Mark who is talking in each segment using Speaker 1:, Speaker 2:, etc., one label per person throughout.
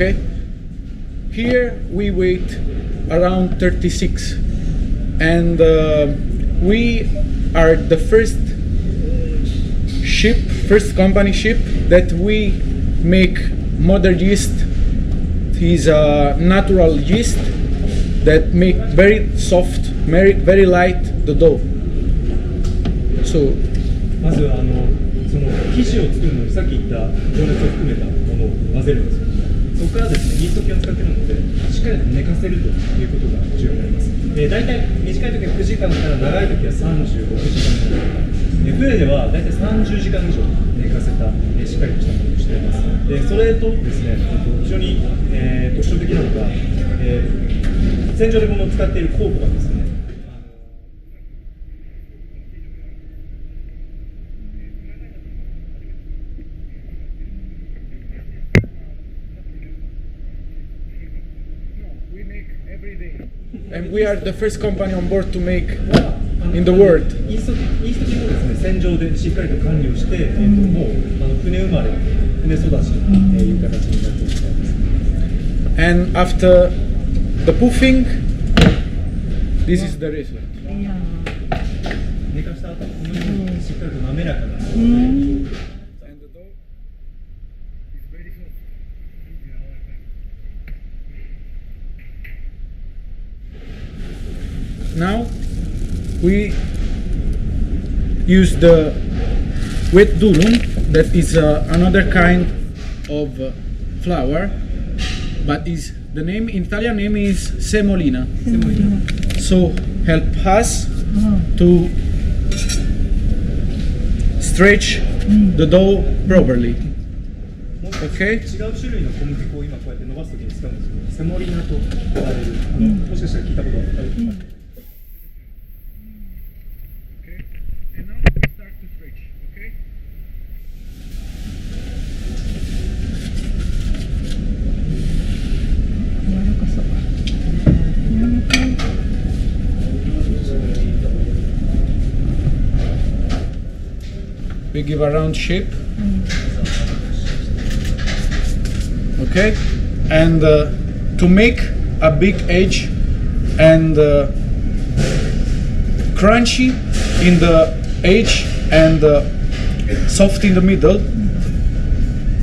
Speaker 1: Okay. Here we wait around 36, and we are the first company ship that we make mother yeast. Is a natural yeast that make very soft, very light the dough. So
Speaker 2: まずその生地を作るのにさっき言った情熱を含めたものを混ぜるんですよ。そこからですね、イースト菌を使っているので、しっかりと寝かせるということが重要になります。大体短い時は9時間から長い時は36時間ぐらい。船では大体30時間以上寝かせた、しっかりとしたものをしています。それとですね、非常に、特徴的なのが、船上で物を使っている酵母がですね、
Speaker 1: And we are the first company on board to make in the world.
Speaker 2: イースト菌もですね、船上でしっかりと管理をして、もう船生まれ、船育ちという形になっています。
Speaker 1: And after the puffing, this is the result.
Speaker 2: 寝かした後、このようにしっかりと滑らかな。
Speaker 1: Now we use the wet durum, that is another kind of flour, but the name in Italian name is semolina. So help us to stretch the dough properly. Okay?
Speaker 2: 違う種類の小麦粉を今こうやって伸ばすときに使うんですけど、セモリナと呼ばれる、もしかしたら聞いたことあるかもしれない。
Speaker 1: We give a round shape. Okay, and to make a big edge and crunchy in the edge and soft in the middle,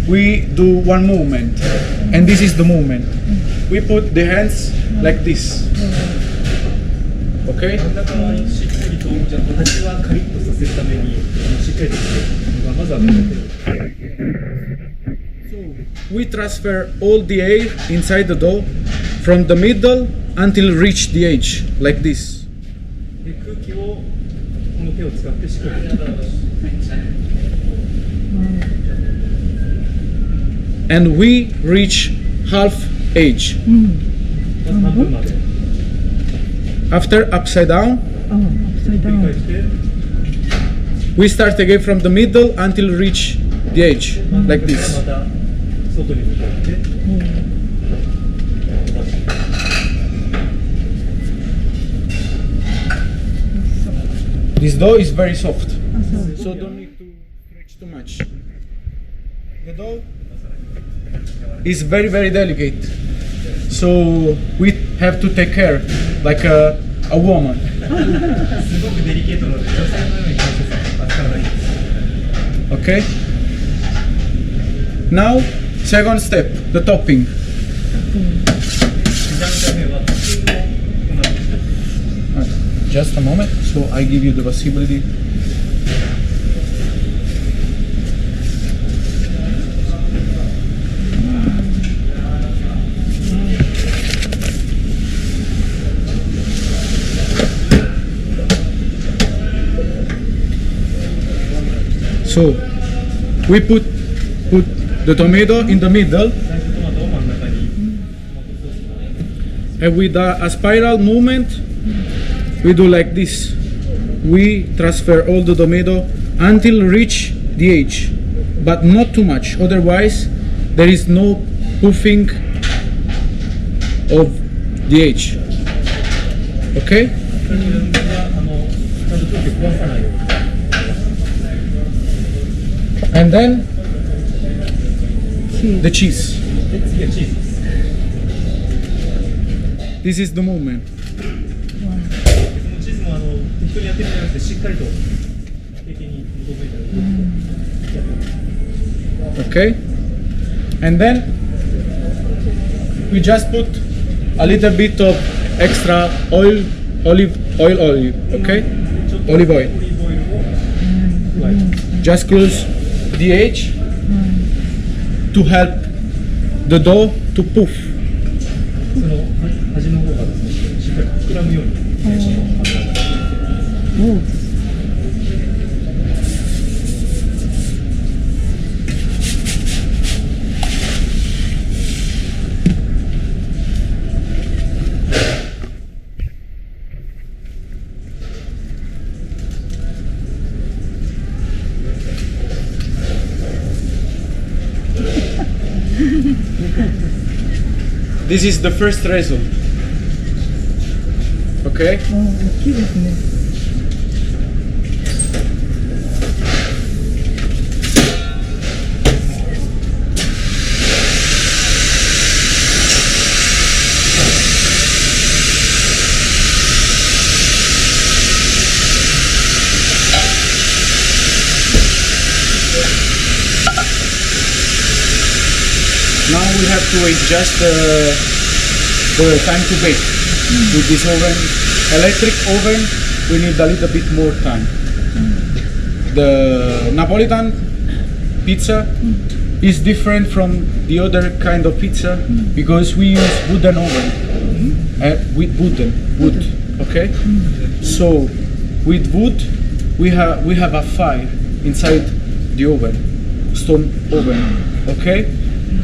Speaker 1: we do one movement, and this is the movement. We put the hands like this. Okay? So we transfer all the air inside the dough from the middle until reach the edge, like this. And we reach half edge. After upside down, we start again from the middle until reach the edge, like this. This dough is very soft, so don't need to stretch too much. The dough is very, very delicate, so we have to take care like a woman. Okay? Now, second step, the topping. Just a moment, so I give you the possibility. So we put the tomato in the middle, and with a spiral movement we do like this. We transfer all the tomato until reach the edge, but not too much, otherwise there is no puffing of the edge. Okay? And then the cheese.
Speaker 2: で、次はチーズです。
Speaker 1: This is the movement.
Speaker 2: でこのチーズも適当にやってるんじゃなくて、しっかりと経験に基づいた動きをやってます。
Speaker 1: Okay? And then we just put a little bit of extra olive oil, okay? Olive oil.
Speaker 2: オリーブオイルを加えます。
Speaker 1: Just close the edge to help the dough to puff.
Speaker 2: その端の方がですね、しっかり膨らむように
Speaker 1: This is the first result. Okay?
Speaker 3: 大きいですね。
Speaker 1: Now we have to adjust the time to bake. With this oven, electric oven, we need a little bit more time. The Napolitan pizza is different from the other kind of pizza because we use wooden oven with wood. Okay, so with wood we have a fire inside the oven, stone oven. Okay,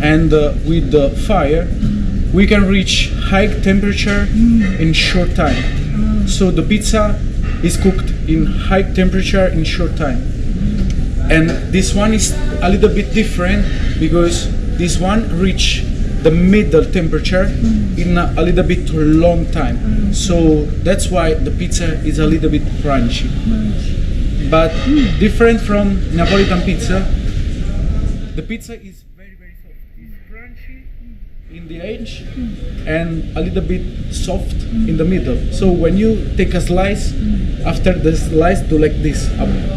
Speaker 1: and with the fire we can reach high temperature in short time. So the pizza is cooked in high temperature in short time. And this one is a little bit different because this one reach the middle temperature in a little bit long time. So that's why the pizza is a little bit crunchy. But different from Napolitan pizza, the pizza is very soft. It's crunchy in the edge and a little bit soft in the middle. So when you take a slice, after the slice do like this,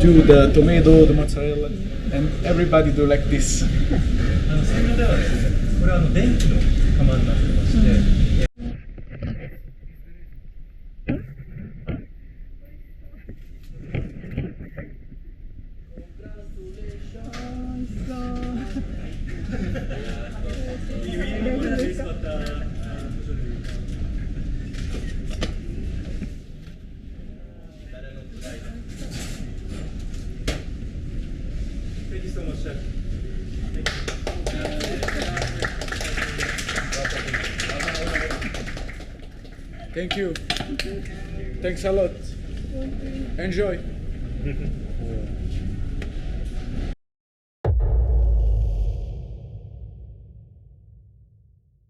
Speaker 1: do the tomato, the mozzarella, and everybody do like this.
Speaker 2: 専用ではですね、これは電気の釜になってまして、Thank you so much, Chef.
Speaker 1: Thank you. Thanks a lot. Enjoy.